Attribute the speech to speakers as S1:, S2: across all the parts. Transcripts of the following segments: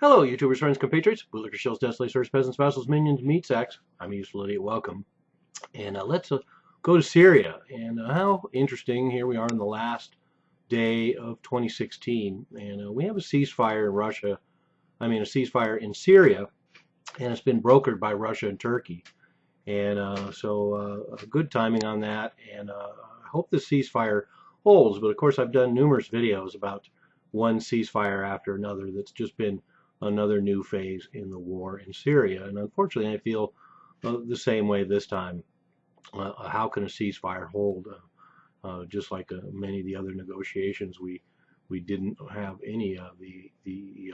S1: Hello, YouTubers, friends, compatriots, bootlickers, shills, desolators, peasants, vassals, minions, meat sacks. I'm Useful Idiot. Welcome. And let's go to Syria. And how interesting. Here we are in the last day of 2016. And we have a ceasefire in Russia. I mean, a ceasefire in Syria. And it's been brokered by Russia and Turkey. And good timing on that. And I hope the ceasefire holds. But of course, I've done numerous videos about one ceasefire after another that's just been another new phase in the war in Syria. And unfortunately, I feel the same way this time. How can a ceasefire hold? Just like many of the other negotiations, we didn't have any of the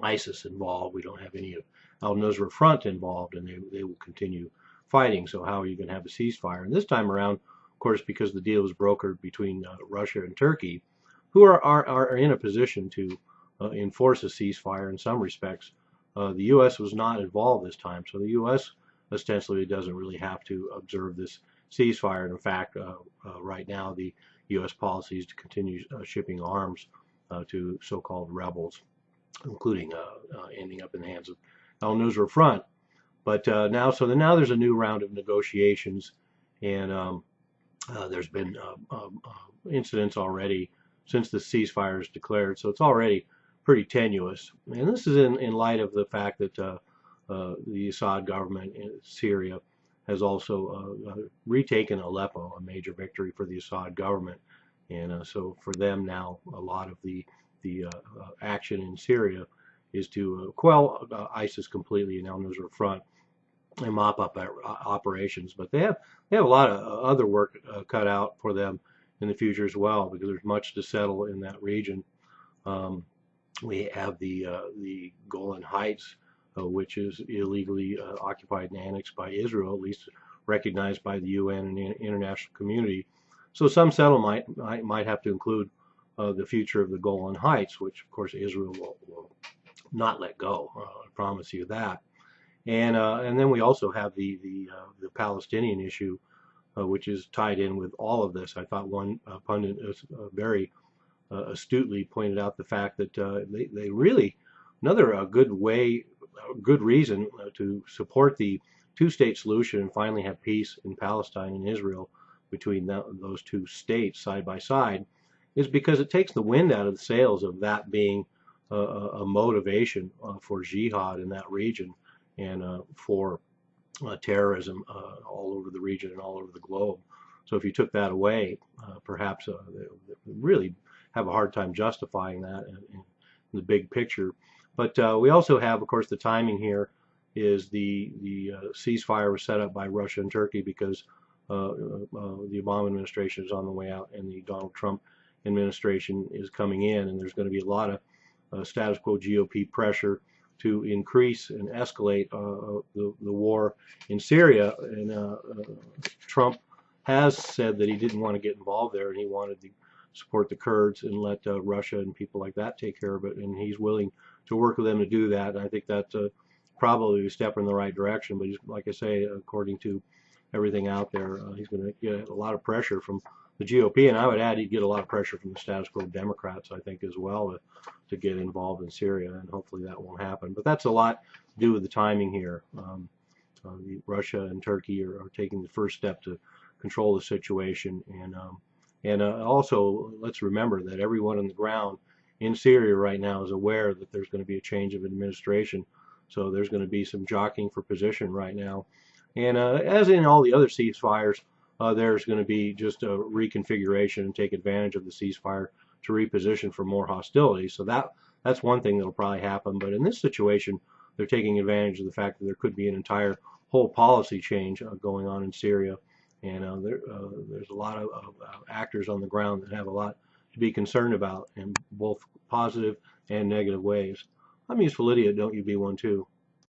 S1: ISIS involved. We don't have any of al-Nusra Front involved, and they will continue fighting. So how are you going to have a ceasefire? And this time around, of course, because the deal was brokered between Russia and Turkey, who are in a position to enforce a ceasefire in some respects. The U.S. was not involved this time, so the U.S. ostensibly doesn't really have to observe this ceasefire. And in fact, right now the U.S. policy is to continue shipping arms to so-called rebels, including ending up in the hands of al-Nusra Front. But now there's a new round of negotiations, and there's been incidents already since the ceasefire is declared, so it's already pretty tenuous. And this is in light of the fact that the Assad government in Syria has also retaken Aleppo, a major victory for the Assad government. And so for them now, a lot of the action in Syria is to quell ISIS completely in al-Nusra Front and mop up operations. But they have a lot of other work cut out for them in the future as well, because there's much to settle in that region. We have the Golan Heights, which is illegally occupied and annexed by Israel, at least recognized by the UN and the international community. So some settlement might have to include the future of the Golan Heights, which of course Israel will not let go. I promise you that. And then we also have the Palestinian issue, which is tied in with all of this. I thought one pundit very astutely pointed out the fact that they really, another good reason to support the two-state solution and finally have peace in Palestine and Israel between those two states side by side, is because it takes the wind out of the sails of that being a motivation for jihad in that region and for terrorism all over the region and all over the globe. So if you took that away, perhaps they really have a hard time justifying that in the big picture. But we also have, of course, the timing here is the ceasefire was set up by Russia and Turkey because the Obama administration is on the way out and the Donald Trump administration is coming in, and there's going to be a lot of status quo GOP pressure to increase and escalate the war in Syria. And Trump has said that he didn't want to get involved there, and he wanted to support the Kurds and let Russia and people like that take care of it, and he's willing to work with them to do that. And I think that's probably a step in the right direction, but he's, like I say, according to everything out there, he's going to get a lot of pressure from the GOP, and I would add he'd get a lot of pressure from the status quo Democrats, I think, as well, to get involved in Syria, and hopefully that won't happen. But that's a lot to do with the timing here. Russia and Turkey are taking the first step to control the situation, and also let's remember that everyone on the ground in Syria right now is aware that there's going to be a change of administration, so there's going to be some jockeying for position right now. And as in all the other ceasefires, there's going to be just a reconfiguration and take advantage of the ceasefire to reposition for more hostility. So that's one thing that'll probably happen. But in this situation, they're taking advantage of the fact that there could be an entire whole policy change going on in Syria. And there's a lot of actors on the ground that have a lot to be concerned about in both positive and negative ways. I'm a Useful Idiot. Don't you be one too.